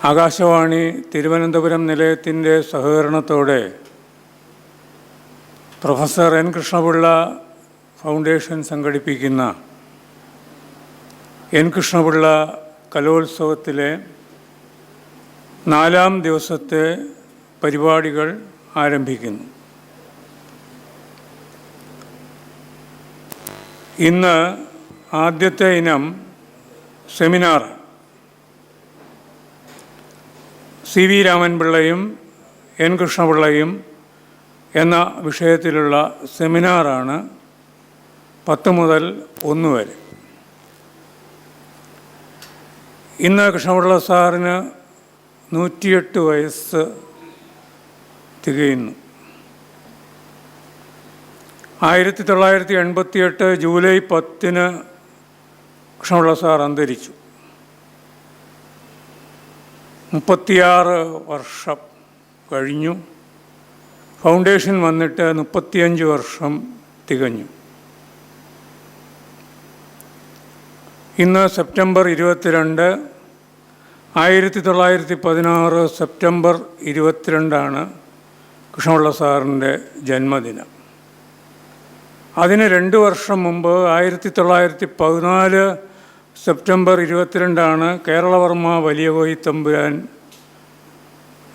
ആകാശവാണി തിരുവനന്തപുരം നിലയത്തിൻ്റെ സഹകരണത്തോടെ professor N Krishnapillai foundation സംഘടിപ്പിക്കുന്ന N Krishnapillai കലോത്സവത്തിലെ 4-ാം ദിവസത്തെ പരിപാടികൾ ആരംഭിക്കുന്നു. ഇന്ന് ആദ്യത്തെ ഇനം സെമിനാർ. സി വി രാമൻപിള്ളയും എൻ കൃഷ്ണപിള്ളയും എന്ന വിഷയത്തിലുള്ള സെമിനാറാണ് 10 മുതൽ 1 വരെ. ഇന്ന് കൃഷ്ണപിള്ള സാറിന് 108 വയസ്സ് തികയുന്നു. 1988 ജൂലൈ 10 കൃഷ്ണപിള്ള സാർ അന്തരിച്ചു. 36 വർഷം കഴിഞ്ഞു. ഫൗണ്ടേഷൻ വന്നിട്ട് 35 വർഷം തികഞ്ഞു. ഇന്ന് സെപ്റ്റംബർ 22, 1916 സെപ്റ്റംബർ 22 കൃഷ്ണപിള്ള സാറിൻ്റെ ജന്മദിനം. അതിന് 2 വർഷം മുമ്പ് 1914 സെപ്റ്റംബർ 22 കേരളവർമ്മ വലിയ കോയിത്തമ്പുരാൻ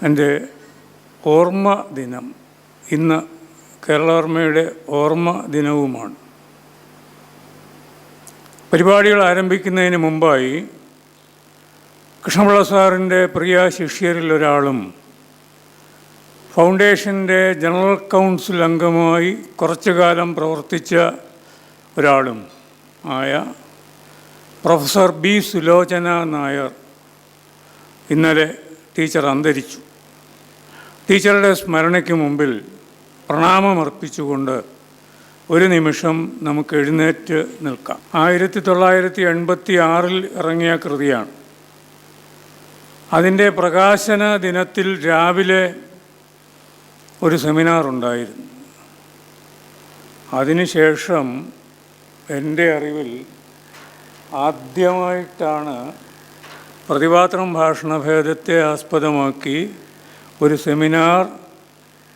എൻ്റെ ഓർമ്മ ദിനം. ഇന്ന് കേരളവർമ്മയുടെ ഓർമ്മ ദിനവുമാണ്. പരിപാടികൾ ആരംഭിക്കുന്നതിന് മുമ്പായി കൃഷ്ണപിള്ള സാറിൻ്റെ പ്രിയ ശിഷ്യരിലൊരാളും ഫൗണ്ടേഷൻ്റെ ജനറൽ കൗൺസിൽ അംഗമായി കുറച്ചു കാലം പ്രവർത്തിച്ച ഒരാളും ആയ പ്രൊഫസർ ബി സുലോചന നായർ ഇന്നലെ ടീച്ചർ അന്തരിച്ചു. ടീച്ചറുടെ സ്മരണയ്ക്ക് മുമ്പിൽ പ്രണാമമർപ്പിച്ചുകൊണ്ട് ഒരു നിമിഷം നമുക്ക് എഴുന്നേറ്റ് നിൽക്കാം. 1986 ഇറങ്ങിയ കൃതിയാണ്. അതിൻ്റെ പ്രകാശന ദിനത്തിൽ രാവിലെ ഒരു സെമിനാർ ഉണ്ടായിരുന്നു. അതിനുശേഷം എൻ്റെ അറിവിൽ ആദ്യമായിട്ടാണ് പ്രതിപാത്രം ഭാഷണഭേദത്തെ ആസ്പദമാക്കി ഒരു സെമിനാർ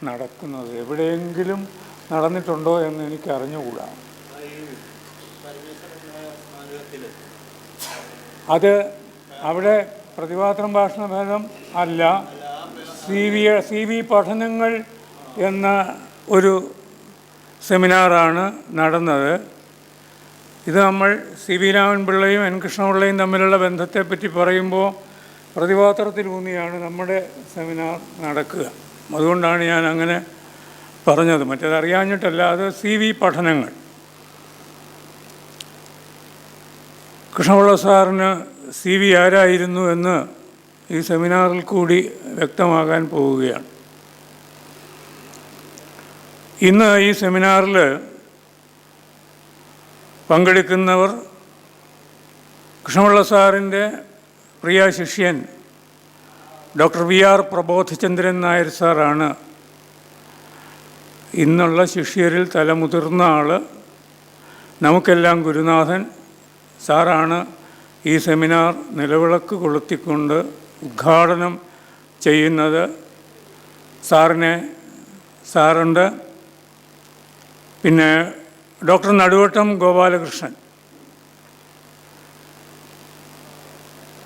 നടക്കുന്നത്. എവിടെയെങ്കിലും നടന്നിട്ടുണ്ടോ എന്ന് എനിക്ക് അറിഞ്ഞുകൂടാ. അത് അവിടെ പ്രതിപാത്രം ഭാഷണഭേദം അല്ല, സി വി പഠനങ്ങൾ എന്ന ഒരു സെമിനാറാണ് നടന്നത്. ഇത് നമ്മൾ സി വി രാമൻപിള്ളയും എൻ കൃഷ്ണപിള്ളയും തമ്മിലുള്ള ബന്ധത്തെപ്പറ്റി പറയുമ്പോൾ പ്രതിപാത്രത്തിലൂന്നിയാണ് നമ്മുടെ സെമിനാർ നടക്കുക. അതുകൊണ്ടാണ് ഞാൻ അങ്ങനെ പറഞ്ഞത്, മറ്റേതറിയാഞ്ഞിട്ടല്ല. അത് സി വി പഠനങ്ങൾ. കൃഷ്ണപിള്ള സാറിന് സി വി ആരായിരുന്നു എന്ന് ഈ സെമിനാറിൽ കൂടി വ്യക്തമാകാൻ പോവുകയാണ്. ഇന്ന് ഈ സെമിനാറിൽ പങ്കെടുക്കുന്നവർ കൃഷ്ണപിള്ള സാറിൻ്റെ പ്രിയ ശിഷ്യൻ doctor V R Prabodhachandran Nair സാറാണ്. ഇന്നുള്ള ശിഷ്യരിൽ തലമുതിർന്ന ആൾ, നമുക്കെല്ലാം ഗുരുനാഥൻ സാറാണ്. ഈ സെമിനാർ നിലവിളക്ക് കൊളുത്തിക്കൊണ്ട് ഉദ്ഘാടനം ചെയ്യുന്നത്. സാറുണ്ട്. പിന്നെ doctor Naduvattam Gopalakrishnan,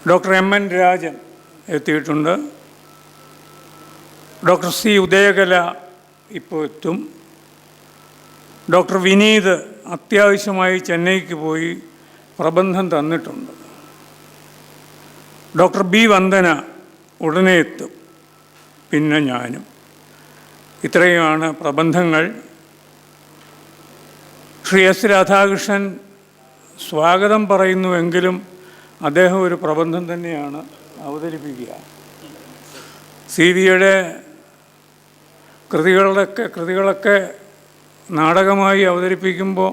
doctor M N Rajan എത്തിയിട്ടുണ്ട്. ഡോക്ടർ സി ഉദയകല ഇപ്പോൾ എത്തും. ഡോക്ടർ വിനീത് അത്യാവശ്യമായി ചെന്നൈക്ക് പോയി പ്രബന്ധം തന്നിട്ടുണ്ട്. ഡോക്ടർ ബി വന്ദന ഉടനെ എത്തും. പിന്നെ ഞാനും. ഇത്രയുമാണ് പ്രബന്ധങ്ങൾ. ശ്രീ എസ് രാധാകൃഷ്ണൻ സ്വാഗതം പറയുന്നുവെങ്കിലും അദ്ദേഹം ഒരു പ്രബന്ധം തന്നെയാണ് അവതരിപ്പിക്കുക. സി വിയുടെ കൃതികളൊക്കെ നാടകമായി അവതരിപ്പിക്കുമ്പോൾ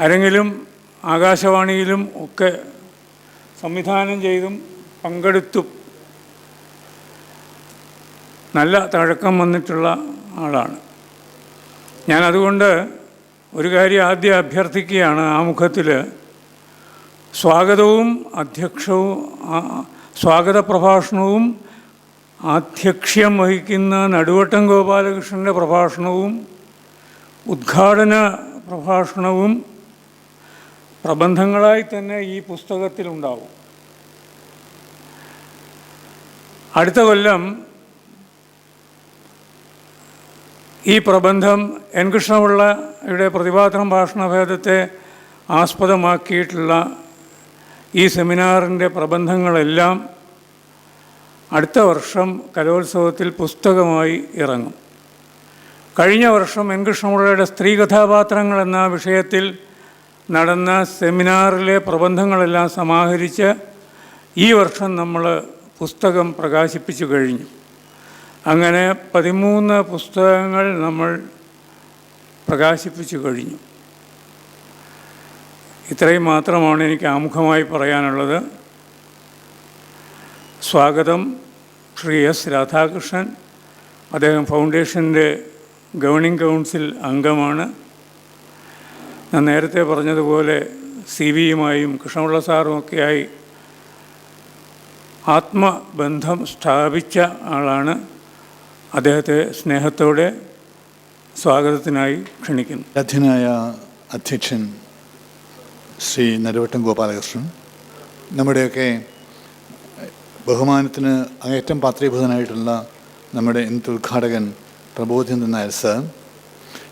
ആരെങ്കിലും ആകാശവാണിയിലും ഒക്കെ സംവിധാനം ചെയ്തും പങ്കെടുത്തും നല്ല തഴക്കം വന്നിട്ടുള്ള ആളാണ്. ഞാനതുകൊണ്ട് ഒരു കാര്യം ആദ്യം അഭ്യർത്ഥിക്കുകയാണ്. ആമുഖത്തിൽ സ്വാഗതവും സ്വാഗത പ്രഭാഷണവും ആധ്യക്ഷ്യം വഹിക്കുന്ന നടുവട്ടം ഗോപാലകൃഷ്ണൻ്റെ പ്രഭാഷണവും ഉദ്ഘാടന പ്രഭാഷണവും പ്രബന്ധങ്ങളായി തന്നെ ഈ പുസ്തകത്തിലുണ്ടാവും. അടുത്ത കൊല്ലം ഈ പ്രബന്ധം എൻ കൃഷ്ണപിള്ളയുടെ പ്രതിപാദനം ഭാഷണഭേദത്തെ ആസ്പദമാക്കിയിട്ടുള്ള ഈ സെമിനാറിൻ്റെ പ്രബന്ധങ്ങളെല്ലാം അടുത്ത വർഷം കലോത്സവത്തിൽ പുസ്തകമായി ഇറങ്ങും. കഴിഞ്ഞ വർഷം എൻ കൃഷ്ണപിള്ളയുടെ സ്ത്രീ കഥാപാത്രങ്ങൾ എന്ന വിഷയത്തിൽ നടന്ന സെമിനാറിലെ പ്രബന്ധങ്ങളെല്ലാം സമാഹരിച്ച് ഈ വർഷം നമ്മൾ പുസ്തകം പ്രകാശിപ്പിച്ചു കഴിഞ്ഞു. അങ്ങനെ 13 പുസ്തകങ്ങൾ നമ്മൾ പ്രകാശിപ്പിച്ചു കഴിഞ്ഞു. ഇത്രയും മാത്രമാണ് എനിക്ക് ആമുഖമായി പറയാനുള്ളത്. സ്വാഗതം ശ്രീ എസ് രാധാകൃഷ്ണൻ. അദ്ദേഹം ഫൗണ്ടേഷൻ്റെ ഗവേണിംഗ് കൗൺസിൽ അംഗമാണ്. ഞാൻ നേരത്തെ പറഞ്ഞതുപോലെ CVയുമായും കൃഷ്ണപിള്ള സാറുമൊക്കെയായി ആത്മബന്ധം സ്ഥാപിച്ച ആളാണ്. അദ്ദേഹത്തെ സ്നേഹത്തോടെ സ്വാഗതത്തിനായി ക്ഷണിക്കുന്നു. ആരാധ്യനായ അധ്യക്ഷൻ ശ്രീ നടുവട്ടം ഗോപാലകൃഷ്ണൻ, നമ്മുടെയൊക്കെ ബഹുമാനത്തിന് അങ്ങേറ്റം പാത്രീഭൂതനായിട്ടുള്ള നമ്മുടെ ഇന്നത്തെ ഉദ്ഘാടകൻ പ്രബോധചന്ദ്രൻ നായർ സർ,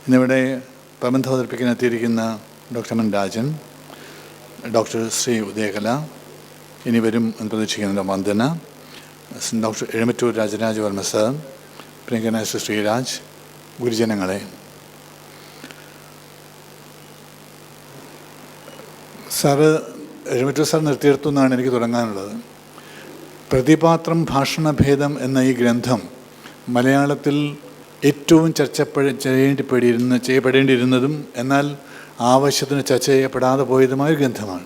ഇന്നിവിടെ പ്രബന്ധം അവതരിപ്പിക്കാൻ എത്തിയിരിക്കുന്ന doctor N Rajan, doctor Sri Udayakala, ഇനി വരും എന്ന് പ്രതീക്ഷിക്കുന്ന വന്ദന, ഡോക്ടർ എഴുമറ്റൂർ രാജരാജവർമ്മ സർ, പ്രിയങ്കരനായ ശ്രീ ശ്രീരാജ്, ഗുരുജനങ്ങളെ, സാറ് എഴുമറ്റൂർ സാർ നിർത്തിയെടുത്തു എന്നാണ് എനിക്ക് തുടങ്ങാനുള്ളത്. പ്രതിപാത്രം ഭാഷണഭേദം എന്ന ഈ ഗ്രന്ഥം മലയാളത്തിൽ ഏറ്റവും ചെയ്യപ്പെടേണ്ടിയിരുന്നതും എന്നാൽ ആവശ്യത്തിന് ചർച്ച ചെയ്യപ്പെടാതെ പോയതുമായ ഗ്രന്ഥമാണ്.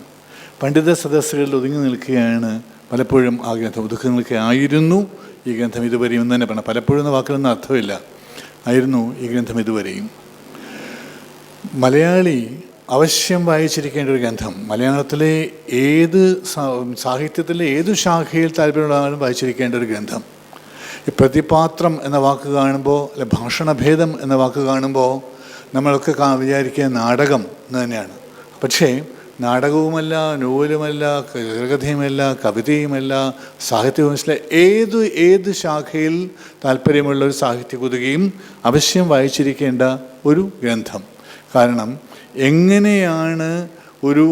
പണ്ഡിത സദസ്സുകളിൽ ഒതുങ്ങി നിൽക്കുകയാണ് പലപ്പോഴും ആ ഗ്രന്ഥം. ഒതുക്കി നിൽക്കുകയായിരുന്നു ഈ ഗ്രന്ഥം ഇതുവരെയും എന്ന് തന്നെ പറയണം. പലപ്പോഴും എന്ന വാക്കിലൊന്നും അർത്ഥമില്ല. ആയിരുന്നു ഈ ഗ്രന്ഥം ഇതുവരെയും. മലയാളി അവശ്യം വായിച്ചിരിക്കേണ്ട ഒരു ഗ്രന്ഥം. മലയാളത്തിലെ ഏത് സാഹിത്യത്തിലെ ഏതു ശാഖയിൽ താല്പര്യമുള്ളവരും വായിച്ചിരിക്കേണ്ട ഒരു ഗ്രന്ഥം. ഈ പ്രതിപാത്രം എന്ന വാക്ക് കാണുമ്പോൾ, അല്ലെ ഭാഷണഭേദം എന്ന വാക്ക് കാണുമ്പോൾ നമ്മളൊക്കെ വിചാരിക്കുക നാടകം എന്ന് തന്നെയാണ്. പക്ഷേ നാടകവുമല്ല, നോവലുമല്ല, ചെറുകഥയുമല്ല, കവിതയുമല്ല, സാഹിത്യവുമല്ല, ഏത് ശാഖയിൽ താല്പര്യമുള്ള ഒരു സാഹിത്യകുതുകയും അവശ്യം വായിച്ചിരിക്കേണ്ട ഒരു ഗ്രന്ഥം. കാരണം എങ്ങനെയാണ് ഒരു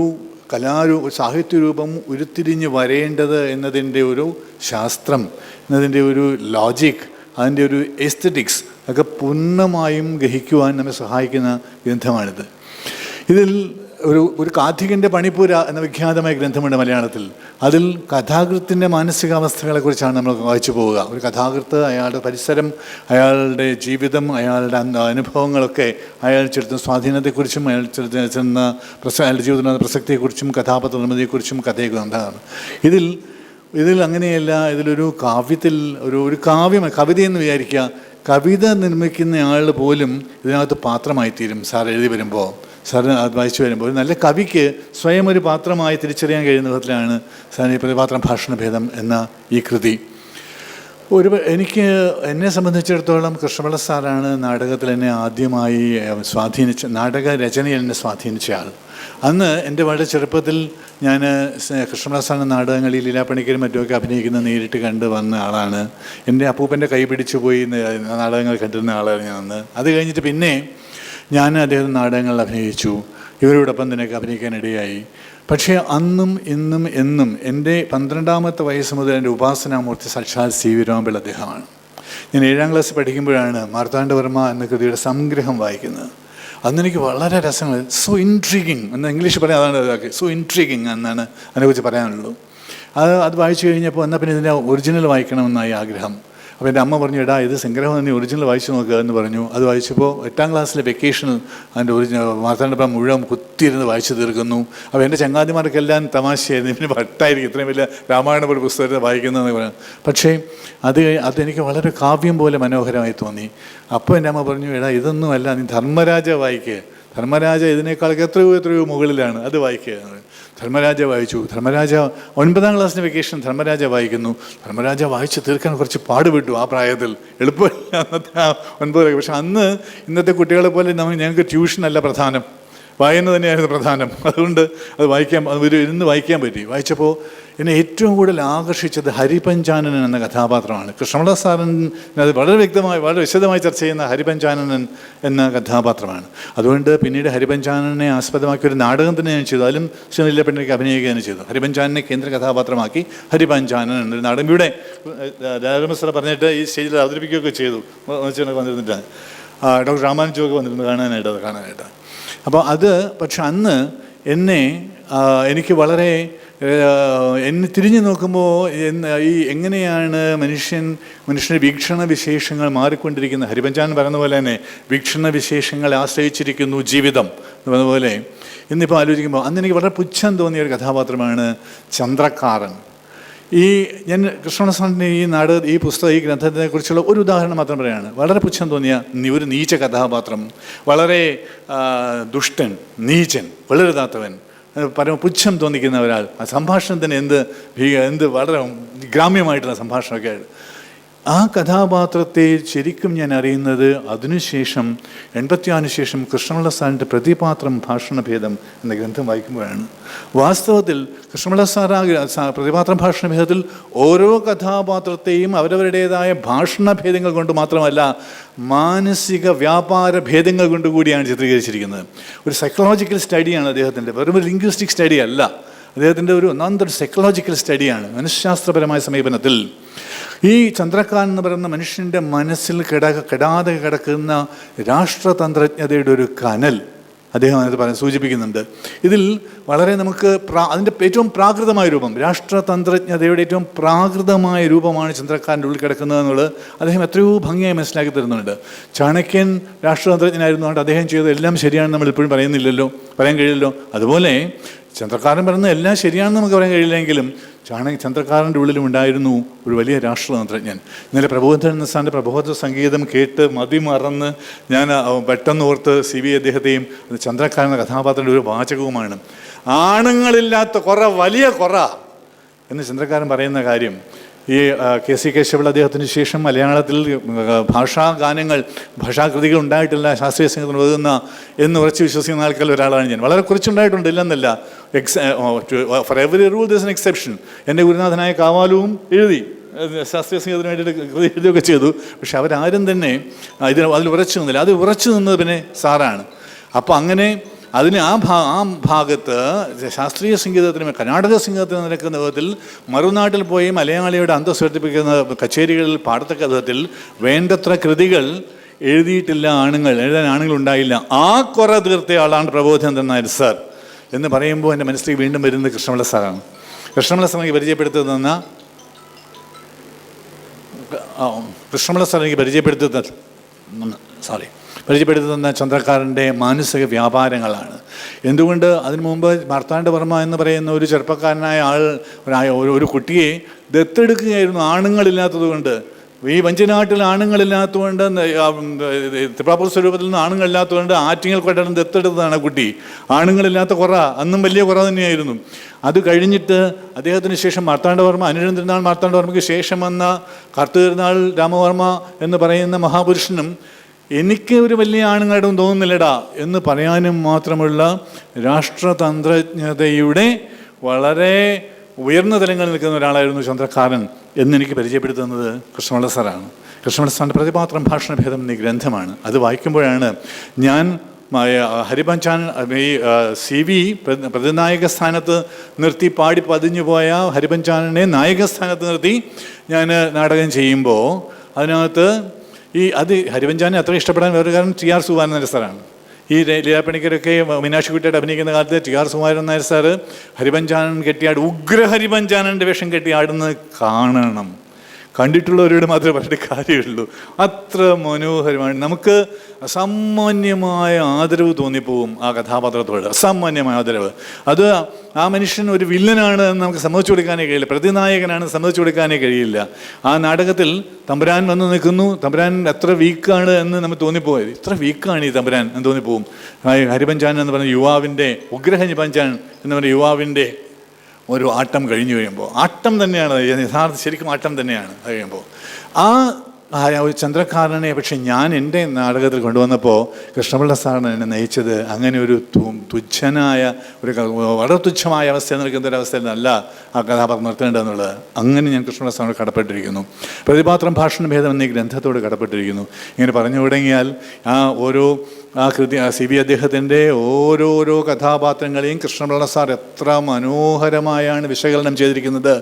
സാഹിത്യരൂപം ഉരുത്തിരിഞ്ഞ് വരേണ്ടത് എന്നതിൻ്റെ ഒരു ശാസ്ത്രം, എന്നതിൻ്റെ ഒരു ലോജിക്, അതിൻ്റെ ഒരു എസ്തറ്റിക്സ് ഒക്കെ പൂർണ്ണമായും ഗ്രഹിക്കുവാൻ നമ്മെ സഹായിക്കുന്ന ഗ്രന്ഥമാണിത്. ഇതിൽ ഒരു കാഥികൻ്റെ പണിപ്പുര എന്ന വിഖ്യാതമായ ഗ്രന്ഥമുണ്ട് മലയാളത്തിൽ. അതിൽ കഥാകൃത്തിൻ്റെ മാനസികാവസ്ഥകളെക്കുറിച്ചാണ് നമ്മൾ വായിച്ചു പോവുക. ഒരു കഥാകൃത്ത് അയാളുടെ പരിസരം, അയാളുടെ ജീവിതം, അയാളുടെ അനുഭവങ്ങളൊക്കെ അയാൾ ചെലുത്തുന്ന സ്വാധീനത്തെക്കുറിച്ചും അയാൾ ചെലുത്തുന്ന അയാളുടെ ജീവിതത്തിലുള്ള പ്രസക്തിയെക്കുറിച്ചും കഥാപാത്ര നിർമ്മിതിയെക്കുറിച്ചും കഥയെക്കുറിച്ചാണ്. ഇതിൽ അങ്ങനെയല്ല. ഇതിലൊരു കാവ്യത്തിൽ ഒരു കവിതയെന്ന് വിചാരിക്കുക. കവിത നിർമ്മിക്കുന്ന ആൾ പോലും ഇതിനകത്ത് പാത്രമായിത്തീരും സാർ എഴുതി വരുമ്പോൾ, സാറിന് അത് വായിച്ചു വരുമ്പോൾ. ഒരു നല്ല കവിക്ക് സ്വയം ഒരു പാത്രമായി തിരിച്ചറിയാൻ കഴിയുന്ന വിധത്തിലാണ് സാറിന് ഈ പ്രതിപാത്രം ഭാഷണഭേദം എന്ന ഈ കൃതി. എന്നെ സംബന്ധിച്ചിടത്തോളം കൃഷ്ണപിള്ള സാറാണ് നാടകത്തിൽ എന്നെ ആദ്യമായി നാടക രചനയിൽ എന്നെ സ്വാധീനിച്ച ആൾ. അന്ന് എൻ്റെ വളരെ ചെറുപ്പത്തിൽ ഞാൻ കൃഷ്ണപിള്ള സാറിൻ്റെ നാടകങ്ങളിൽ ലീലാപ്പണിക്കരും മറ്റുമൊക്കെ അഭിനയിക്കുന്ന നേരിട്ട് കണ്ട് വന്ന ആളാണ്. എൻ്റെ അപ്പൂപ്പൻ്റെ കൈ പിടിച്ചു പോയി നാടകങ്ങൾ കണ്ടിരുന്ന ആളാണ് ഞാൻ അന്ന്. അത് കഴിഞ്ഞിട്ട് പിന്നെ ഞാൻ അദ്ദേഹം നാടകങ്ങളിൽ അഭിനയിച്ചു. ഇവരോടൊപ്പം തന്നെയൊക്കെ അഭിനയിക്കാനിടയായി. പക്ഷേ അന്നും ഇന്നും എന്നും എൻ്റെ 12ാമത്തെ വയസ്സ് മുതൽ എൻ്റെ ഉപാസനാമൂർത്തി സാക്ഷാൽ CV രാമപിള്ള അദ്ദേഹമാണ്. ഞാൻ 7ാം ക്ലാസ് പഠിക്കുമ്പോഴാണ് മാർത്താണ്ഡവർമ്മ എന്ന കൃതിയുടെ സംഗ്രഹം വായിക്കുന്നത്. അന്നെനിക്ക് വളരെ രസങ്ങൾ, സോ ഇൻട്രീഗിങ് എന്ന് ഇംഗ്ലീഷ് പറയാൻ, അതാണ് സോ ഇൻട്രീഗിങ് എന്നാണ് അതിനെക്കുറിച്ച് പറയാനുള്ളൂ. അത് വായിച്ചു കഴിഞ്ഞപ്പോൾ എന്നാൽ പിന്നെ ഇതിൻ്റെ ഒറിജിനൽ വായിക്കണമെന്നായി ആഗ്രഹം. അപ്പോൾ എൻ്റെ അമ്മ പറഞ്ഞു, എടാ ഇത് സംഗ്രഹം നീ ഒറിജിനൽ വായിച്ചു നോക്കുക എന്ന് പറഞ്ഞു. അത് വായിച്ചപ്പോൾ 8ാം ക്ലാസ്സിലെ വെക്കേഷനിൽ അതിൻ്റെ മാർത്താണ്ഡവർമ്മ മുഴുവൻ കുത്തിയിരുന്ന് വായിച്ചു തീർക്കുന്നു. അപ്പോൾ എൻ്റെ ചങ്ങാതിമാർക്കെല്ലാം തമാശയായിരുന്നു, ഇവന് വട്ടായിരിക്കും ഇത്രയും വലിയ രാമായണം ഒരു പുസ്തകത്തെ വായിക്കുന്നതെന്ന് പറഞ്ഞു. പക്ഷേ അതെനിക്ക് വളരെ കാവ്യം പോലെ മനോഹരമായി തോന്നി. അപ്പോൾ എൻ്റെ അമ്മ പറഞ്ഞു, എടാ ഇതൊന്നുമല്ല, നീ ധർമ്മരാജ വായിക്കുക. ധർമ്മരാജ ഇതിനേക്കാളൊക്കെ എത്രയോ മുകളിലാണ്. അത് വായിക്കുകയാണ്. ധർമ്മരാജ വായിച്ചു. ധർമ്മരാജ 9ാം ക്ലാസ്സിന് വെക്കേഷൻ ധർമ്മരാജ വായിക്കുന്നു. ധർമ്മരാജ വായിച്ച് തീർക്കാൻ കുറച്ച് പാടുപെട്ടു ആ പ്രായത്തിൽ. എളുപ്പമില്ല അന്നത്തെ 9. പക്ഷെ അന്ന് ഇന്നത്തെ കുട്ടികളെ പോലെ ഞങ്ങൾക്ക് ട്യൂഷനല്ല പ്രധാനം, വായന തന്നെയായിരുന്നു പ്രധാനം. അതുകൊണ്ട് അത് ഇരുന്ന് വായിക്കാൻ പറ്റി. വായിച്ചപ്പോൾ എന്നെ ഏറ്റവും കൂടുതൽ ആകർഷിച്ചത് ഹരിപഞ്ചാനനൻ എന്ന കഥാപാത്രമാണ്. കൃഷ്ണപിള്ള സാറിന് അത് വളരെ വിശദമായി ചർച്ച ചെയ്യുന്ന ഹരിപഞ്ചാനനൻ എന്ന കഥാപാത്രമാണ്. അതുകൊണ്ട് പിന്നീട് ഹരിപഞ്ചാനനെ ആസ്പദമാക്കി ഒരു നാടകം തന്നെ ഞാൻ ചെയ്തു. അതിലും സുനില പെണ്ണിക്ക് അഭിനയിക്കുകയാണ് ചെയ്തു. ഹരിപഞ്ചാനനെ കേന്ദ്ര കഥാപാത്രമാക്കി ഹരിപഞ്ചാനൻ എന്നൊരു നാടകം ഇവിടെ രാജമസ്ത്ര പറഞ്ഞിട്ട് ഈ സ്റ്റേജിൽ അവതരിപ്പിക്കുകയൊക്കെ ചെയ്തു. വന്നിരുന്നിട്ടാണ് ഡോക്ടർ രാമാനുജമൊക്കെ വന്നിരുന്നു കാണാനായിട്ട്. അപ്പോൾ പക്ഷെ അന്ന് എനിക്ക് വളരെ എന്നെ തിരിഞ്ഞു നോക്കുമ്പോൾ എങ്ങനെയാണ് മനുഷ്യൻ്റെ വീക്ഷണ വിശേഷങ്ങൾ മാറിക്കൊണ്ടിരിക്കുന്നത്. ഹരിപഞ്ചാനൻ പറയുന്ന പോലെ തന്നെ വീക്ഷണ വിശേഷങ്ങളെ ആശ്രയിച്ചിരിക്കുന്നു ജീവിതം എന്ന് പറഞ്ഞ പോലെ ഇന്നിപ്പോൾ ആലോചിക്കുമ്പോൾ അന്ന് എനിക്ക് വളരെ പുച്ഛം തോന്നിയ ഒരു കഥാപാത്രമാണ് ചന്ദ്രക്കാരൻ. ഞാൻ കൃഷ്ണസാറിൻ്റെ ഈ പുസ്തകം ഈ ഗ്രന്ഥത്തെക്കുറിച്ചുള്ള ഒരു ഉദാഹരണം മാത്രം പറയുകയാണ്. വളരെ പുച്ഛം തോന്നിയ ഒരു നീച്ച കഥാപാത്രം, വളരെ ദുഷ്ടൻ, നീചൻ, വെളുതാത്തവൻ, പരമപുച്ഛം തോന്നിക്കുന്ന ഒരാൾ. ആ സംഭാഷണത്തിന് എന്ത് വളരെ ഗ്രാമ്യമായിട്ടുള്ള സംഭാഷണമൊക്കെ ആയിട്ട് ആ കഥാപാത്രത്തെ ശരിക്കും ഞാൻ അറിയുന്നത് അതിനുശേഷം 85 ശേഷം കൃഷ്ണപിള്ള സാറിൻ്റെ പ്രതിപാത്രം ഭാഷണഭേദം എന്ന ഗ്രന്ഥം വായിക്കുമ്പോഴാണ്. വാസ്തവത്തിൽ കൃഷ്ണപിള്ള സാർ പ്രതിപാത്രം ഭാഷണഭേദത്തിൽ ഓരോ കഥാപാത്രത്തെയും അവരവരുടേതായ ഭാഷണഭേദങ്ങൾ കൊണ്ട് മാത്രമല്ല മാനസിക വ്യാപാര ഭേദങ്ങൾ കൊണ്ടുകൂടിയാണ് ചിത്രീകരിച്ചിരിക്കുന്നത്. ഒരു സൈക്കോളജിക്കൽ സ്റ്റഡിയാണ് അദ്ദേഹത്തിൻ്റെ, വെറും ഒരു ലിംഗ്വിസ്റ്റിക് സ്റ്റഡി അല്ല. അദ്ദേഹത്തിൻ്റെ ഒരു ഒന്നാന്തര സൈക്കോളജിക്കൽ സ്റ്റഡിയാണ്. മനഃശാസ്ത്രപരമായ സമീപനത്തിൽ ഈ ചന്ദ്രക്കാരൻ എന്ന് പറയുന്ന മനുഷ്യൻ്റെ മനസ്സിൽ കെടാതെ കിടക്കുന്ന രാഷ്ട്രതന്ത്രജ്ഞതയുടെ ഒരു കനൽ അദ്ദേഹം അതിനകത്ത് സൂചിപ്പിക്കുന്നുണ്ട്. ഇതിൽ വളരെ നമുക്ക് അതിൻ്റെ ഏറ്റവും പ്രാകൃതമായ രൂപം, രാഷ്ട്രതന്ത്രജ്ഞതയുടെ ഏറ്റവും പ്രാകൃതമായ രൂപമാണ് ചന്ദ്രക്കാരൻ്റെ ഉള്ളിൽ കിടക്കുന്നത് എന്നുള്ളത് അദ്ദേഹം എത്രയോ ഭംഗിയായി മനസ്സിലാക്കി തരുന്നുണ്ട്. ചാണക്യൻ രാഷ്ട്രതന്ത്രജ്ഞനായിരുന്നുകൊണ്ട് അദ്ദേഹം ചെയ്തത് എല്ലാം ശരിയാണെന്ന് നമ്മൾ ഇപ്പോഴും പറയാൻ കഴിയില്ലല്ലോ. അതുപോലെ ചന്ദ്രക്കാരൻ പറയുന്നത് എല്ലാം ശരിയാണെന്ന് നമുക്ക് പറയാൻ കഴിയില്ലെങ്കിലും ചന്ദ്രക്കാരൻ്റെ ഉള്ളിലും ഉണ്ടായിരുന്നു ഒരു വലിയ രാഷ്ട്രതന്ത്രജ്ഞൻ. ഇന്നലെ പ്രബോധൻ സാറിൻ്റെ പ്രബോധ സംഗീതം കേട്ട് മതിമറന്ന് ഞാൻ പെട്ടെന്ന് ഓർത്ത് CB അദ്ദേഹത്തെയും ചന്ദ്രക്കാരൻ കഥാപാത്രത്തിൻ്റെ ഒരു വാചകവുമാണ്, ആണുങ്ങളില്ലാത്ത വലിയ എന്ന് ചന്ദ്രക്കാരൻ പറയുന്ന കാര്യം. ഈ KC കേശവപിള്ള അദ്ദേഹത്തിന് ശേഷം മലയാളത്തിൽ ഭാഷാകൃതികൾ ഉണ്ടായിട്ടില്ല, ശാസ്ത്രീയ സംഗീതത്തിന് ഒതുങ്ങുന്ന എന്ന് ഉറച്ച് വിശ്വസിക്കുന്ന ആൾക്കാരിൽ ഒരാളാണ് ഞാൻ. വളരെ കുറച്ചുണ്ടായിട്ടുണ്ട്, ഇല്ലെന്നല്ല. For every rule there is an exception. എൻ്റെ ഗുരുനാഥനായ കാവാലുവും എഴുതി, ശാസ്ത്രീയ സംഗീതത്തിന് വേണ്ടിയിട്ട് എഴുതുകയൊക്കെ ചെയ്തു. പക്ഷെ അവരാരും തന്നെ അതിൽ ഉറച്ചു നിന്നില്ല. അത് ഉറച്ചു നിന്നത് പിന്നെ സാറാണ്. അപ്പോൾ അങ്ങനെ ആ ഭാഗത്ത് ശാസ്ത്രീയ സംഗീതത്തിന് കർണാടക സംഗീതത്തിന് നിരക്കുന്ന വിധത്തിൽ മറുനാട്ടിൽ പോയി മലയാളിയുടെ അന്തസ്സ് വർദ്ധിപ്പിക്കുന്ന കച്ചേരികളിൽ പാടത്തക്ക വിധത്തിൽ വേണ്ടത്ര കൃതികൾ എഴുതാൻ ആണുങ്ങൾ ഉണ്ടായില്ല. ആ തീർത്ത ആളാണ് പ്രബോധചന്ദ്രൻ നായർ സാർ എന്ന് പറയുമ്പോൾ എൻ്റെ മനസ്സിലേക്ക് വീണ്ടും വരുന്നത് കൃഷ്ണപിള്ള സാറാണ്. കൃഷ്ണപിള്ള സാർ എനിക്ക് പരിചയപ്പെടുത്തി തന്ന ചന്ദ്രക്കാരൻ്റെ മാനസിക വ്യാപാരങ്ങളാണ്. എന്തുകൊണ്ട് അതിനു മുമ്പ് മാർത്താണ്ഡവർമ്മ എന്ന് പറയുന്ന ഒരു ചെറുപ്പക്കാരനായ ഒരു കുട്ടിയെ ദത്തെടുക്കുകയായിരുന്നു ആണുങ്ങളില്ലാത്തത് കൊണ്ട്. ഈ വഞ്ചനാട്ടിൽ ആണുങ്ങളില്ലാത്തതുകൊണ്ട്, ത്രിപാപുര സ്വരൂപത്തിൽ നിന്ന് ആണുങ്ങളില്ലാത്തതുകൊണ്ട് ആറ്റിങ്ങൽ കൊട്ടാരം ദത്തെടുത്തതാണ് കുട്ടി. ആണുങ്ങളില്ലാത്ത അന്നും വലിയ തന്നെയായിരുന്നു. അത് കഴിഞ്ഞിട്ട് അദ്ദേഹത്തിന് ശേഷം അനുരൻ തിരുനാൾ മാർത്താണ്ഡവർമ്മയ്ക്ക് ശേഷം വന്ന കർത്തതിരുനാൾ രാമവർമ്മ എന്ന് പറയുന്ന മഹാപുരുഷനും എനിക്ക് ഒരു വലിയ ആണുങ്ങളുടെ തോന്നുന്നില്ലടാ എന്ന് പറയാനും മാത്രമുള്ള രാഷ്ട്രതന്ത്രജ്ഞതയുടെ വളരെ ഉയർന്ന തലങ്ങളിൽ നിൽക്കുന്ന ഒരാളായിരുന്നു ചന്ദ്രക്കാരൻ എന്നെനിക്ക് പരിചയപ്പെടുത്തുന്നത് കൃഷ്ണപിള്ള സാറാണ്. കൃഷ്ണപിള്ള സാറിൻ്റെ പ്രതിപാത്രം ഭാഷണഭേദം എന്ന ഗ്രന്ഥമാണ്. അത് വായിക്കുമ്പോഴാണ് ഞാൻ ഹരിപഞ്ചാനൻ CB പ്രതിനായക സ്ഥാനത്ത് നിർത്തി പാടി പതിഞ്ഞു പോയ ഹരിപഞ്ചാനനെ നായകസ്ഥാനത്ത് നിർത്തി ഞാൻ നാടകം ചെയ്യുമ്പോൾ അതിനകത്ത് ഹരിപഞ്ചാനെ അത്ര ഇഷ്ടപ്പെടാൻ വേറെ കാരണം TR സുകുമാരൻ നായർ സാറാണ്. ഈ ലീലാപ്പണിക്കരൊക്കെ മീനാക്ഷി കുട്ടിയായിട്ട് അഭിനയിക്കുന്ന കാലത്ത് TR സുകുമാരൻ നായർ സാറ് ഹരിപഞ്ചാനൻ കെട്ടിയാട് ഉഗ്ര ഹരിപഞ്ചാനൻ്റെ വേഷം കെട്ടിയാടുന്നത് കണ്ടിട്ടുള്ളവരോട് മാത്രമേ പറഞ്ഞിട്ട് കാര്യമുള്ളൂ. അത്ര മനോഹരമാണ്. നമുക്ക് അസാമാന്യമായ ആദരവ് തോന്നിപ്പോവും ആ കഥാപാത്രത്തോട്, അസാമാന്യമായ ആദരവ്. അത് ആ മനുഷ്യൻ ഒരു വില്ലനാണ് എന്ന് നമുക്ക് സമ്മതിച്ചു കൊടുക്കാനേ കഴിയില്ല, പ്രതിനായകനാണ് സമ്മതിച്ചു കൊടുക്കാനേ കഴിയില്ല. ആ നാടകത്തിൽ തമ്പുരാൻ വന്ന് നിൽക്കുന്നു, തമ്പുരാൻ എത്ര വീക്കാണ് എന്ന് നമുക്ക് തോന്നിപ്പോയി. ഇത്ര വീക്കാണ് ഈ തമ്പുരാൻ എന്ന് തോന്നിപ്പോവും. ഹരിപഞ്ചാൻ എന്ന് പറഞ്ഞ യുവാവിൻ്റെ, ഉഗ്രഹരിപഞ്ചാൻ എന്ന് പറഞ്ഞ യുവാവിൻ്റെ ഒരു ആട്ടം കഴിഞ്ഞു കഴിയുമ്പോൾ, ആട്ടം തന്നെയാണ് യഥാർത്ഥ, ശരിക്കും ആട്ടം തന്നെയാണ്. അത് കഴിയുമ്പോൾ ഒരു ചന്ദ്രക്കാരനെ പക്ഷെ ഞാൻ എൻ്റെ നാടകത്തിൽ കൊണ്ടുവന്നപ്പോൾ കൃഷ്ണപിള്ള സാറിന് എന്നെ നയിച്ചത് അങ്ങനെ ഒരു തുച്ഛനായ ഒരു വളരെ തുച്ഛമായ അവസ്ഥയിൽ നിൽക്കുന്ന ഒരു അവസ്ഥയിൽ നല്ല ആ കഥാപാത്രം നിർത്തേണ്ടതെന്നുള്ളത്. അങ്ങനെ ഞാൻ കൃഷ്ണപിള്ള സാറിനോട് കടപ്പെട്ടിരിക്കുന്നു. പ്രതിപാത്രം ഭാഷണ ഭേദം എന്നീ ഗ്രന്ഥത്തോട് കടപ്പെട്ടിരിക്കുന്നു. ഇങ്ങനെ പറഞ്ഞു തുടങ്ങിയാൽ ആ കൃതി CB അദ്ദേഹത്തിൻ്റെ ഓരോരോ കഥാപാത്രങ്ങളെയും കൃഷ്ണപിള്ള സാർ എത്ര മനോഹരമായാണ് വിശകലനം ചെയ്തിരിക്കുന്നത്.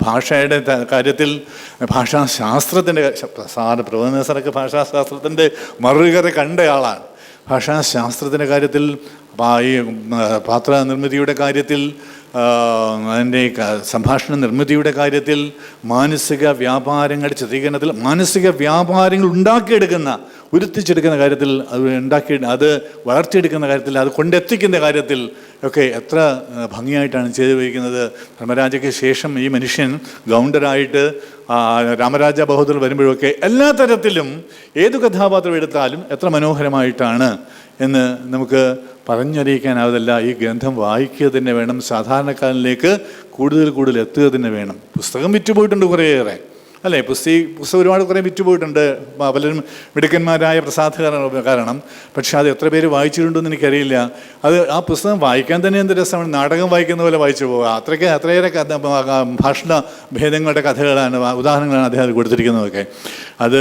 ഭാഷയുടെ കാര്യത്തിൽ, ഭാഷാശാസ്ത്രത്തിൻ്റെ സാറ് പ്രബോധന സാറൊക്കെ ഭാഷാശാസ്ത്രത്തിൻ്റെ മറുകര കണ്ടയാളാണ്. ഭാഷാശാസ്ത്രത്തിൻ്റെ കാര്യത്തിൽ, ഈ പാത്ര നിർമ്മിതിയുടെ കാര്യത്തിൽ, അതിൻ്റെ സംഭാഷണ നിർമ്മിതിയുടെ കാര്യത്തിൽ, മാനസിക വ്യാപാരങ്ങളുടെ ചിത്രീകരണത്തിൽ, മാനസിക വ്യാപാരങ്ങൾ ഉണ്ടാക്കിയെടുക്കുന്ന, ഉരുത്തിച്ചെടുക്കുന്ന കാര്യത്തിൽ, അത് വളർത്തിയെടുക്കുന്ന കാര്യത്തിൽ, അത് കൊണ്ടെത്തിക്കുന്ന കാര്യത്തിൽ ഒക്കെ എത്ര ഭംഗിയായിട്ടാണ് ചെയ്തു വയ്ക്കുന്നത്. ധർമ്മരാജയ്ക്ക് ശേഷം ഈ മനുഷ്യൻ ഗൗണ്ടറായിട്ട് രാമരാജ ബഹദൂർ വരുമ്പോഴൊക്കെ എല്ലാ തരത്തിലും ഏതു കഥാപാത്രം എടുത്താലും എത്ര മനോഹരമായിട്ടാണ് എന്ന് നമുക്ക് പറഞ്ഞറിയിക്കാനാവതല്ല. ഈ ഗ്രന്ഥം വായിക്കുക തന്നെ വേണം, സാധാരണക്കാരനിലേക്ക് കൂടുതൽ എത്തുക തന്നെ വേണം. പുസ്തകം വിറ്റുപോയിട്ടുണ്ട് കുറേയേറെ, അല്ലേ? പുസ്തകം ഒരുപാട് കുറേ വിറ്റുപോയിട്ടുണ്ട്, പലരും മിടുക്കന്മാരായ പ്രസാധകരണം. പക്ഷെ അത് എത്ര പേര് വായിച്ചിട്ടുണ്ടെന്ന് എനിക്കറിയില്ല. ആ പുസ്തകം വായിക്കാൻ തന്നെ എന്ത് രസമാണ്, നാടകം വായിക്കുന്ന പോലെ വായിച്ചു പോവുക. അത്രയേറെ ഭാഷണ ഭേദങ്ങളുടെ കഥകളാണ്, ഉദാഹരണങ്ങളാണ് അദ്ദേഹം കൊടുത്തിരിക്കുന്നതൊക്കെ. അത്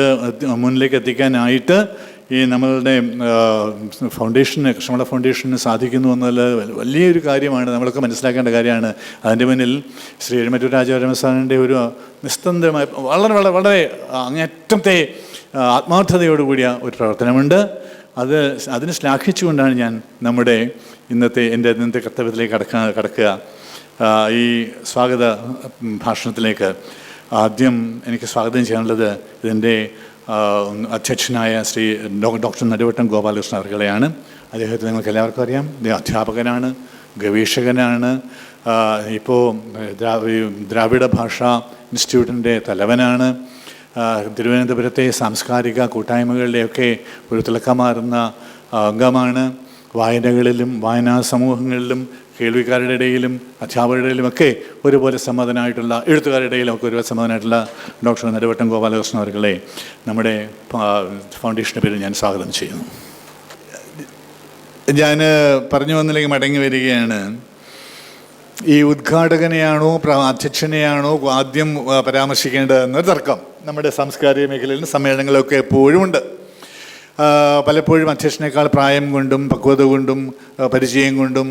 മുന്നിലേക്ക് എത്തിക്കാനായിട്ട് ഈ നമ്മളുടെ ഫൗണ്ടേഷന്, കൃഷ്ണപിള്ള ഫൗണ്ടേഷന് സാധിക്കുന്നു എന്നുള്ള വലിയൊരു കാര്യമാണ്, നമ്മളൊക്കെ മനസ്സിലാക്കേണ്ട കാര്യമാണ്. അതിൻ്റെ മുന്നിൽ ശ്രീ എഴുമറ്റൂർ രാജപരമസ്വാമിൻ്റെ ഒരു നിസ്തന്ധമായ വളരെ അങ്ങേറ്റത്തെ ആത്മാർത്ഥതയോടുകൂടിയ ഒരു പ്രവർത്തനമുണ്ട്. അതിനെ ശ്ലാഘിച്ചുകൊണ്ടാണ് ഞാൻ എൻ്റെ ഇന്നത്തെ കർത്തവ്യത്തിലേക്ക് കടക്കുക. ഈ സ്വാഗത ഭാഷണത്തിലേക്ക് ആദ്യം എനിക്ക് സ്വാഗതം ചെയ്യാനുള്ളത് ഇതിൻ്റെ അധ്യക്ഷനായ ശ്രീ ഡോക്ടർ നടുവട്ടം ഗോപാലകൃഷ്ണൻ അവർകളെയാണ്. അദ്ദേഹത്തെ നിങ്ങൾക്ക് എല്ലാവർക്കും അറിയാം. അദ്ദേഹം അധ്യാപകനാണ്, ഗവേഷകനാണ്, ഇപ്പോൾ ദ്രാവിഡ ഭാഷാ ഇൻസ്റ്റിറ്റ്യൂട്ടിൻ്റെ തലവനാണ്. തിരുവനന്തപുരത്തെ സാംസ്കാരിക കൂട്ടായ്മകളുടെയൊക്കെ ഒരു തിളക്കമാർന്ന അംഗമാണ്. വായനകളിലും വായനാ സമൂഹങ്ങളിലും കേൾവിക്കാരുടെ ഇടയിലും അധ്യാപകരുടെ ഇടയിലുമൊക്കെ ഒരുപോലെ സമ്മതനായിട്ടുള്ള, എഴുത്തുകാരുടെ ഇടയിലൊക്കെ ഒരുപോലെ സമ്മതനായിട്ടുള്ള ഡോക്ടർ നടുവട്ടം ഗോപാലകൃഷ്ണൻ അവർകളെ നമ്മുടെ ഫൗണ്ടേഷൻ്റെ പേരിൽ ഞാൻ സ്വാഗതം ചെയ്യുന്നു. ഞാൻ പറഞ്ഞു വന്നില്ലെങ്കിൽ മടങ്ങി വരികയാണ്. ഈ ഉദ്ഘാടകനെയാണോ അധ്യക്ഷനെയാണോ ആദ്യം പരാമർശിക്കേണ്ടതെന്നൊരു തർക്കം നമ്മുടെ സാംസ്കാരിക മേഖലയിൽ സമ്മേളനങ്ങളൊക്കെ എപ്പോഴും ഉണ്ട്. പലപ്പോഴും അധ്യക്ഷനേക്കാൾ പ്രായം കൊണ്ടും പക്വത കൊണ്ടും പരിചയം കൊണ്ടും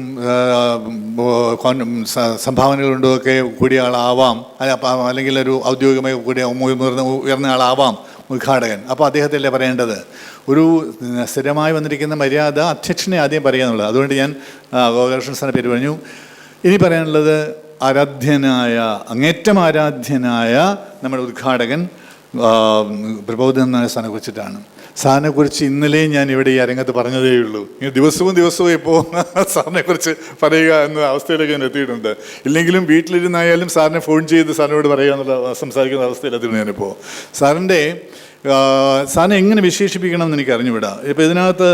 സംഭാവനകൾ കൊണ്ടും ഒക്കെ കൂടിയ ആളാവാം, അല്ലെങ്കിൽ ഒരു ഔദ്യോഗികമായി കൂടിയ ഉയർന്ന ആളാവാം ഉദ്ഘാടകൻ. അപ്പോൾ അദ്ദേഹത്തല്ലേ പറയേണ്ടത്. ഒരു സ്ഥിരമായി വന്നിരിക്കുന്ന മര്യാദ അധ്യക്ഷനെ ആദ്യം പറയാന്നുള്ളത്. അതുകൊണ്ട് ഞാൻ ഗോപാലകൃഷ്ണൻ സാറിൻ്റെ പേര് പറഞ്ഞു. ഇനി പറയാനുള്ളത് അങ്ങേറ്റം ആരാധ്യനായ നമ്മുടെ ഉദ്ഘാടകൻ പ്രബോധൻ നായർ സാറിനെ കുറിച്ചിട്ടാണ്. സാറിനെക്കുറിച്ച് ഇന്നലെ ഞാൻ ഇവിടെ ഈ അരങ്ങത്ത് പറഞ്ഞതേ ഉള്ളൂ. ദിവസവും ഇപ്പോൾ സാറിനെക്കുറിച്ച് പറയുക എന്ന അവസ്ഥയിലേക്ക് ഞാൻ എത്തിയിട്ടുണ്ട്. ഇല്ലെങ്കിലും വീട്ടിലിരുന്നായാലും സാറിനെ ഫോൺ ചെയ്ത് സാറിനോട് പറയുക എന്നുള്ള സംസാരിക്കുന്ന അവസ്ഥയിലെത്തിയിരുന്നു ഞാനിപ്പോൾ. സാറിനെ എങ്ങനെ വിശേഷിപ്പിക്കണം എന്ന് എനിക്ക് അറിഞ്ഞുവിടാ. ഇപ്പോൾ ഇതിനകത്ത്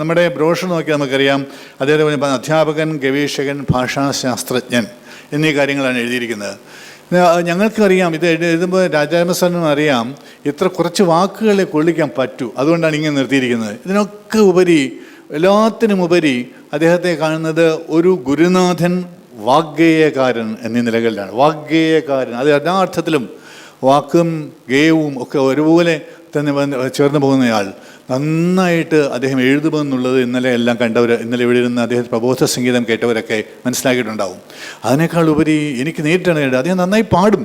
നമ്മുടെ ബ്രോഷർ നോക്കിയാൽ നമുക്കറിയാം. അദ്ദേഹത്തെ അധ്യാപകൻ, ഗവേഷകൻ, ഭാഷാശാസ്ത്രജ്ഞൻ എന്നീ കാര്യങ്ങളാണ് എഴുതിയിരിക്കുന്നത്. ഞങ്ങൾക്കറിയാം, ഇത് എഴുതുമ്പോൾ രാജാമസാറിനും അറിയാം ഇത്ര കുറച്ച് വാക്കുകളെ കൊള്ളിക്കാൻ പറ്റൂ. അതുകൊണ്ടാണ് ഇങ്ങനെ നിർത്തിയിരിക്കുന്നത്. ഇതിനൊക്കെ ഉപരി, എല്ലാത്തിനും ഉപരി അദ്ദേഹത്തെ കാണുന്നത് ഒരു ഗുരുനാഥൻ, വാഗ്ഗേയകാരൻ എന്നീ നിലകളിലാണ്. വാഗ്ഗേയകാരൻ, അത് എല്ലാ അർത്ഥത്തിലും വാക്കും ഗേയവും ഒക്കെ ഒരുപോലെ തന്നെ ചേർന്ന് പോകുന്നയാൾ. നന്നായിട്ട് അദ്ദേഹം എഴുതുമെന്നുള്ളത് ഇന്നലെ ഇവിടെ ഇരുന്ന് അദ്ദേഹം പ്രബോധ സംഗീതം കേട്ടവരൊക്കെ മനസ്സിലാക്കിയിട്ടുണ്ടാവും. അതിനേക്കാൾ ഉപരി എനിക്ക് നേരിട്ടാണ് കേട്ടത്, അദ്ദേഹം നന്നായി പാടും.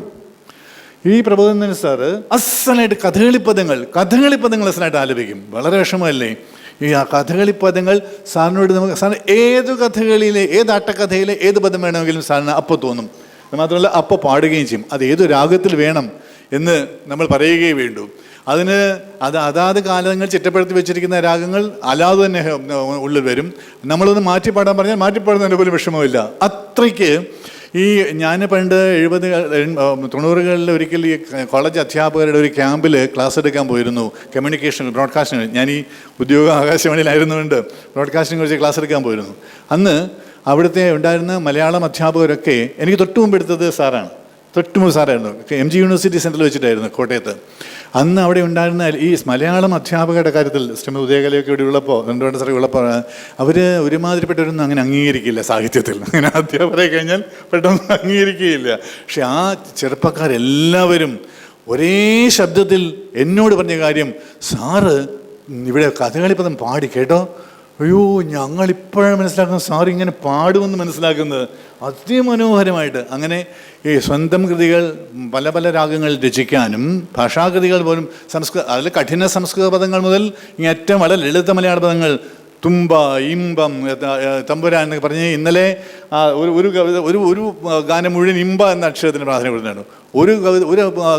ഈ പ്രബോധൻ സാറ് അസലായിട്ട് കഥകളിപ്പദങ്ങൾ അസലായിട്ട് ആലപിക്കും. വളരെ വിഷമമല്ലേ ഈ കഥകളിപ്പദങ്ങൾ സാറിനോട്. സാറിന് ഏത് കഥകളിയിലെ, ഏത് ആട്ടക്കഥയിലെ ഏത് പദം വേണമെങ്കിലും സാറിന് അപ്പോൾ തോന്നും. മാത്രമല്ല അപ്പോൾ പാടുകയും ചെയ്യും. അത് ഏത് രാഗത്തിൽ വേണം, എന്ന് നമ്മൾ പറയുകയേ വേണ്ടൂ. അതിന് അതാത് കാലങ്ങൾ ചിട്ടപ്പെടുത്തി വെച്ചിരിക്കുന്ന രാഗങ്ങൾ അല്ലാതെ തന്നെ ഉള്ളിൽ വരും. നമ്മളൊന്ന് മാറ്റിപ്പാടാൻ പറഞ്ഞാൽ മാറ്റിപ്പാടുന്നതിന് പോലും വിഷമമില്ല. അത്രയ്ക്ക് ഈ ഞാൻ പണ്ട് 90-കളിൽ ഒരിക്കൽ ഈ കോളേജ് അധ്യാപകരുടെ ഒരു ക്യാമ്പിൽ ക്ലാസ് എടുക്കാൻ പോയിരുന്നു. കമ്മ്യൂണിക്കേഷൻ ബ്രോഡ്കാസ്റ്റിംഗ്, ഞാൻ ഈ ഉദ്യോഗ ആകാശവാണിയിലായിരുന്നുകൊണ്ട് ബ്രോഡ്കാസ്റ്റിംഗ് കുറിച്ച് ക്ലാസ് എടുക്കാൻ പോയിരുന്നു. അന്ന് അവിടുത്തെ ഉണ്ടായിരുന്ന മലയാളം അധ്യാപകരൊക്കെ എനിക്ക് തൊട്ട് മുമ്പ് എടുത്തത് സാറാണ്. തൊട്ടുമുമ്പ് സാറായിരുന്നു. MG യൂണിവേഴ്സിറ്റി സെൻറ്ററിൽ വെച്ചിട്ടായിരുന്നു കോട്ടയത്ത്. അന്ന് അവിടെ ഉണ്ടായിരുന്ന ഈ മലയാളം അധ്യാപകരുടെ കാര്യത്തിൽ ശ്രീമതി ഉദയകലയൊക്കെ ഇവിടെ ഉള്ളപ്പോൾ, രണ്ടുപേരുടെ സാറി ഉള്ളപ്പോൾ, അവർ ഒരുമാതിരിപ്പെട്ടവരൊന്നും അങ്ങനെ അംഗീകരിക്കില്ല സാഹിത്യത്തിൽ. അങ്ങനെ അധ്യാപകരെ കഴിഞ്ഞാൽ പെട്ടെന്ന് അംഗീകരിക്കുകയില്ല. പക്ഷെ ആ ചെറുപ്പക്കാരെല്ലാവരും ഒരേ ശബ്ദത്തിൽ എന്നോട് പറഞ്ഞ കാര്യം, സാറ് ഇവിടെ കഥകളിപ്പദം പാടി കേട്ടോ. അയ്യോ, ഞങ്ങളിപ്പോഴാണ് മനസ്സിലാക്കുന്നത് സാർ ഇങ്ങനെ പാടുമെന്ന് മനസ്സിലാക്കുന്നത്. അതിമനോഹരമായിട്ട് അങ്ങനെ ഈ സ്വന്തം കൃതികൾ പല പല രാഗങ്ങൾ രചിക്കാനും ഭാഷാകൃതികൾ പോലും അതിൽ കഠിന സംസ്കൃത പദങ്ങൾ മുതൽ ഏറ്റവും വളരെ ലളിത മലയാള പദങ്ങൾ, തുമ്പ, ഇമ്പം, തമ്പുരാൻ എന്നൊക്കെ പറഞ്ഞ് ഇന്നലെ ഒരു ഗാനം മുഴുവൻ ഇമ്പ എന്ന അക്ഷരത്തിന് പ്രാധാന്യം കൊടുത്തിട്ടുണ്ട്. ഒരു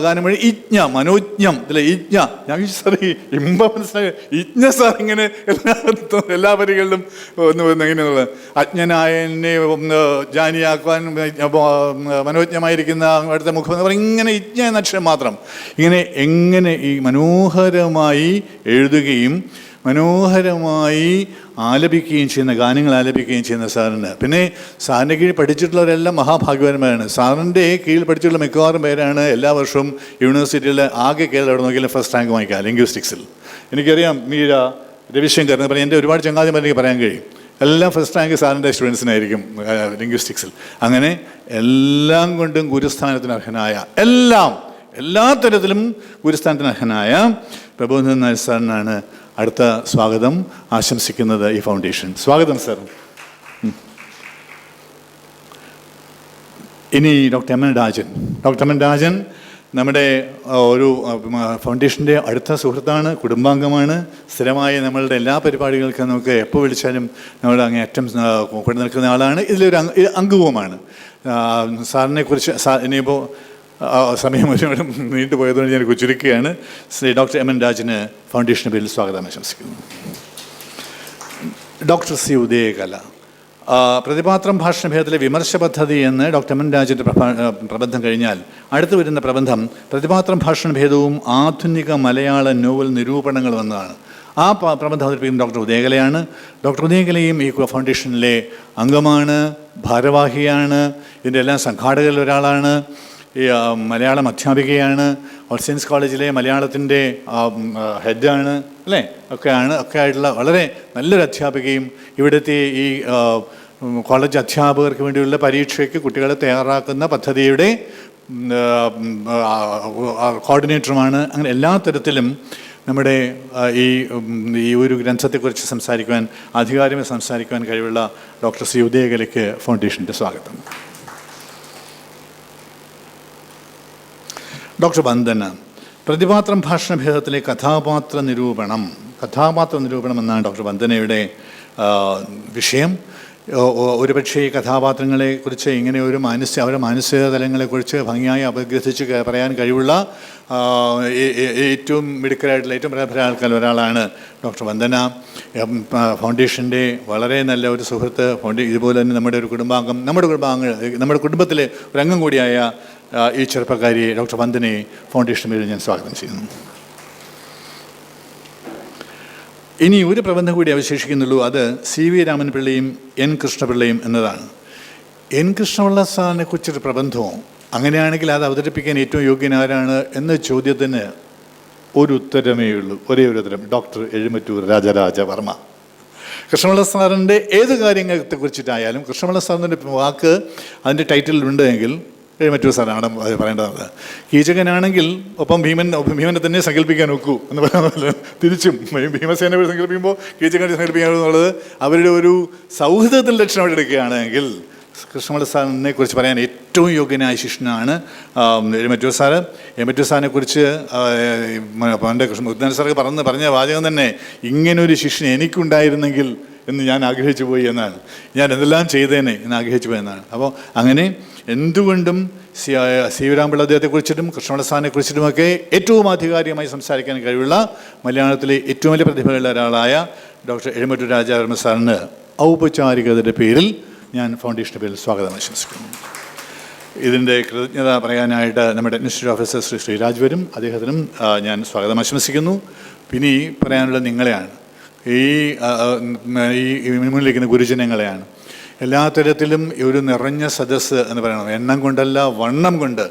ഗാനം മുഴുവൻ ഇജ്ഞ, മനോജ്ഞം, ഇതിലെ ഇജ്ഞ. ഞാൻ സാറി ഇമ്പ മനസ്സിലായി, ഇജ്ഞ സാർ ഇങ്ങനെ എല്ലാ വരികളിലും ഇങ്ങനെയുള്ളത്. അജ്ഞനായ എന്നെ ജാനിയാക്കുവാൻ മനോജ്ഞമായിരിക്കുന്ന അടുത്ത മുഖം എന്ന് പറയും. ഇങ്ങനെ ഇജ്ഞ എന്ന അക്ഷരം മാത്രം എങ്ങനെ ഈ മനോഹരമായി എഴുതുകയും മനോഹരമായി ആലപിക്കുകയും ചെയ്യുന്ന ഗാനങ്ങൾ ആലപിക്കുകയും ചെയ്യുന്ന സാറിന്. പിന്നെ സാറിൻ്റെ കീഴിൽ പഠിച്ചിട്ടുള്ളവരെല്ലാം മഹാഭാഗ്യവാന്മാരാണ്. സാറിൻ്റെ കീഴിൽ പഠിച്ചിട്ടുള്ള മിക്കവാറും പേരാണ് എല്ലാ വർഷവും യൂണിവേഴ്സിറ്റിയിൽ ആകെ കേരളം എവിടെ നോക്കിയാലും ഫസ്റ്റ് റാങ്ക് വാങ്ങിക്കുക ലിംഗ്വിസ്റ്റിക്സിൽ. എനിക്കറിയാം മീര, രവിശങ്കർ എന്ന് പറഞ്ഞാൽ എൻ്റെ ഒരുപാട് ചങ്ങാതിമാർ എനിക്ക് പറയാൻ കഴിയും. എല്ലാം ഫസ്റ്റ് റാങ്ക് സാറിൻ്റെ സ്റ്റുഡൻസിനായിരിക്കും ലിംഗ്വിസ്റ്റിക്സിൽ. അങ്ങനെ എല്ലാം കൊണ്ടും ഗുരുസ്ഥാനത്തിന് അർഹനായ, എല്ലാ തരത്തിലും ഗുരുസ്ഥാനത്തിന് അർഹനായ പ്രബോധൻ നായർ സാറിനാണ് അടുത്ത സ്വാഗതം ആശംസിക്കുന്നത് ഈ ഫൗണ്ടേഷൻ. സ്വാഗതം സാർ. ഇനി ഡോക്ടർ എം എൻ രാജൻ നമ്മുടെ ഒരു ഫൗണ്ടേഷൻ്റെ അടുത്ത സുഹൃത്താണ്, കുടുംബാംഗമാണ്. സ്ഥിരമായി നമ്മളുടെ എല്ലാ പരിപാടികൾക്കും നമുക്ക് എപ്പോൾ വിളിച്ചാലും നമ്മുടെ അങ്ങേയറ്റം കൊണ്ടു നിൽക്കുന്ന ആളാണ്. ഇതിലൊരു അംഗവുമാണ്. സാറിനെ കുറിച്ച് ഇനിയിപ്പോൾ സമയം ഒരുപാട് നീണ്ടുപോയതുകൊണ്ട് ഞാൻ ചുരുക്കുകയാണ്. ശ്രീ ഡോക്ടർ എം എൻ രാജന് ഫൗണ്ടേഷൻ്റെ പേരിൽ സ്വാഗതം ആശംസിക്കുന്നു. ഡോക്ടർ സി ഉദയകല, പ്രതിപാത്രം ഭാഷണഭേദത്തിലെ വിമർശ പദ്ധതി എന്ന് ഡോക്ടർ എം എൻ രാജൻ്റെ പ്രബന്ധം കഴിഞ്ഞാൽ അടുത്തു വരുന്ന പ്രബന്ധം പ്രതിപാത്രം ഭാഷണഭേദവും ആധുനിക മലയാള നോവൽ നിരൂപണങ്ങളും എന്നതാണ്. ആ പ്രബന്ധം അവതരിപ്പിക്കുന്ന ഡോക്ടർ ഉദയകലയാണ്. ഡോക്ടർ ഉദയകലയും ഈ ഫൗണ്ടേഷനിലെ അംഗമാണ്, ഭാരവാഹിയാണ്, ഇതിൻ്റെ എല്ലാം സംഘാടകരിൽ ഒരാളാണ്. ഈ മലയാളം അധ്യാപികയാണ്, ഓൾ സെയിൻസ് കോളേജിലെ മലയാളത്തിൻ്റെ ഹെഡാണ്, അല്ലേ, ഒക്കെ ആയിട്ടുള്ള വളരെ നല്ലൊരു അധ്യാപികയും ഇവിടുത്തെ ഈ കോളേജ് അധ്യാപകർക്ക് വേണ്ടിയുള്ള പരീക്ഷയ്ക്ക് കുട്ടികളെ തയ്യാറാക്കുന്ന പദ്ധതിയുടെ കോർഡിനേറ്ററുമാണ്. അങ്ങനെ എല്ലാ തരത്തിലും നമ്മുടെ ഈ ഒരു ഗ്രന്ഥത്തെക്കുറിച്ച് സംസാരിക്കുവാൻ, ആധികാരികമായി സംസാരിക്കുവാൻ കഴിവുള്ള ഡോക്ടർ സി ഉദയകലയ്ക്ക് ഫൗണ്ടേഷൻ്റെ സ്വാഗതം. ഡോക്ടർ വന്ദന, പ്രതിപാത്രം ഭാഷണഭേദത്തിലെ കഥാപാത്ര നിരൂപണം എന്നാണ് ഡോക്ടർ വന്ദനയുടെ വിഷയം. ഒരുപക്ഷെ ഈ കഥാപാത്രങ്ങളെക്കുറിച്ച് ഇങ്ങനെ ഒരു അവരുടെ മാനസിക തലങ്ങളെക്കുറിച്ച് ഭംഗിയായി അപഗ്രഥിച്ച് പറയാൻ കഴിവുള്ള ഏറ്റവും മിടുക്കരായിട്ടുള്ള ഏറ്റവും പ്രഗത്ഭരായ ആൾക്കാർ ഒരാളാണ് ഡോക്ടർ വന്ദന. ഫൗണ്ടേഷൻ്റെ വളരെ നല്ല ഒരു സുഹൃത്ത്. ഇതുപോലെ തന്നെ നമ്മുടെ കുടുംബത്തിലെ ഒരു അംഗം കൂടിയായ ഈ ചെറുപ്പക്കാരിയെ ഡോക്ടർ വന്ദനയെ ഫൗണ്ടേഷൻ പേരിൽ ഞാൻ സ്വാഗതം ചെയ്യുന്നു. ഇനി ഒരു പ്രബന്ധം കൂടി അവശേഷിക്കുന്നുള്ളൂ. അത് CV രാമൻ പിള്ളയും N കൃഷ്ണപിള്ളയും എന്നതാണ്. N കൃഷ്ണപിള്ള സാറിനെ കുറിച്ചൊരു പ്രബന്ധമോ, അങ്ങനെയാണെങ്കിൽ അത് അവതരിപ്പിക്കാൻ ഏറ്റവും യോഗ്യനാരാണ് എന്ന ചോദ്യത്തിന് ഒരു ഉത്തരമേ ഉള്ളൂ, ഒരേ ഒരു ഉത്തരം, ഡോക്ടർ എഴുമറ്റൂർ രാജരാജ വർമ്മ. കൃഷ്ണപിള്ള സാറിൻ്റെ ഏത് കാര്യങ്ങളെക്കുറിച്ചിട്ടായാലും കൃഷ്ണപിള്ള സാറിൻ്റെ വാക്ക് അതിൻ്റെ ടൈറ്റിലുണ്ടെങ്കിൽ എഴുമറ്റൂർ സാറാണ് പറയേണ്ടത്. കീചകനാണെങ്കിൽ ഒപ്പം ഭീമനെ തന്നെ സങ്കല്പിക്കാൻ ഒക്കൂ എന്ന് പറയുന്നത്, തിരിച്ചും ഭീമസേന സങ്കല്പിക്കുമ്പോൾ കീചകനെ സങ്കല്പിക്കാനുള്ളത് അവരുടെ ഒരു സൗഹൃദത്തിൽ ലക്ഷണം എടുക്കുകയാണെങ്കിൽ കൃഷ്ണപിള്ള സാറിനെ കുറിച്ച് പറയാൻ ഏറ്റവും യോഗ്യനായ ശിഷ്യനാണ് എഴുമറ്റൂർ സാറ്. എഴുമറ്റൂർ സാറിനെ കുറിച്ച് പണ്ട് ഉദ്യാന സാർക്ക് പറഞ്ഞ വാചകം തന്നെ, ഇങ്ങനൊരു ശിഷ്യൻ എനിക്കുണ്ടായിരുന്നെങ്കിൽ എന്ന് ഞാൻ ആഗ്രഹിച്ചു പോയി എന്നാണ്, ഞാൻ എന്തെല്ലാം ചെയ്തേനെ എന്ന് ആഗ്രഹിച്ചു പോയി എന്നാണ്. അപ്പോൾ അങ്ങനെ എന്തുകൊണ്ടും സി.വി. അദ്ദേഹത്തെക്കുറിച്ചിട്ടും കൃഷ്ണപിള്ളസാറിനെക്കുറിച്ചിട്ടുമൊക്കെ ഏറ്റവും ആധികാരികമായി സംസാരിക്കാൻ കഴിവുള്ള മലയാളത്തിലെ ഏറ്റവും വലിയ പ്രതിഭകളിൽ ഒരാളായ ഡോക്ടർ എഴുമറ്റൂർ രാജാവർമ്മ സാറിന് ഔപചാരികതയുടെ പേരിൽ ഞാൻ ഫൗണ്ടേഷൻ്റെ പേരിൽ സ്വാഗതം ആശംസിക്കുന്നു. ഇതിൻ്റെ കൃതജ്ഞത പറയാനായിട്ട് നമ്മുടെ അഡ്മിനിസ്ട്രേറ്റീവ് ഓഫീസർ ശ്രീ ശ്രീരാജ് വരും. അദ്ദേഹത്തിനും ഞാൻ സ്വാഗതം ആശംസിക്കുന്നു. പിന്നെ ഈ പറയാനുള്ള നിങ്ങളെയാണ്, ഈ മുന്നിലിരിക്കുന്ന ഗുരുജനങ്ങളെയാണ്. എല്ലാ തരത്തിലും ഒരു നിറഞ്ഞ സദസ്സ് എന്ന് പറയണം. എണ്ണം കൊണ്ടല്ല, വണ്ണം കൊണ്ട്.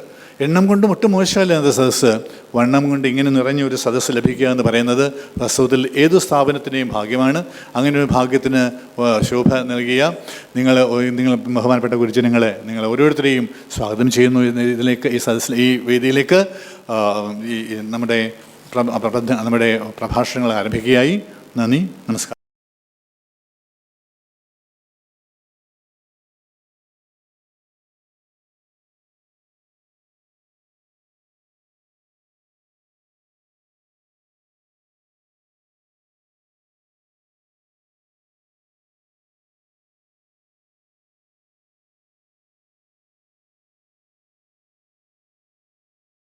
എണ്ണം കൊണ്ടും ഒട്ടും മോശമല്ല എന്നത് സദസ്സ്. വണ്ണം കൊണ്ട് ഇങ്ങനെ നിറഞ്ഞൊരു സദസ്സ് ലഭിക്കുക എന്ന് പറയുന്നത് വാസ്തവത്തിൽ ഏതു സ്ഥാപനത്തിൻ്റെയും ഭാഗ്യമാണ്. അങ്ങനെ ഒരു ഭാഗ്യത്തിന് ശോഭ നൽകിയ നിങ്ങൾ ബഹുമാനപ്പെട്ട ഗുരുജനങ്ങളെ, നിങ്ങൾ ഓരോരുത്തരെയും സ്വാഗതം ചെയ്യുന്നു ഇതിലേക്ക്, ഈ സദസ്സിൽ, ഈ വേദിയിലേക്ക്. നമ്മുടെ പ്രഭാഷണങ്ങൾ ആരംഭിക്കുകയായി. നന്ദി, നമസ്കാരം.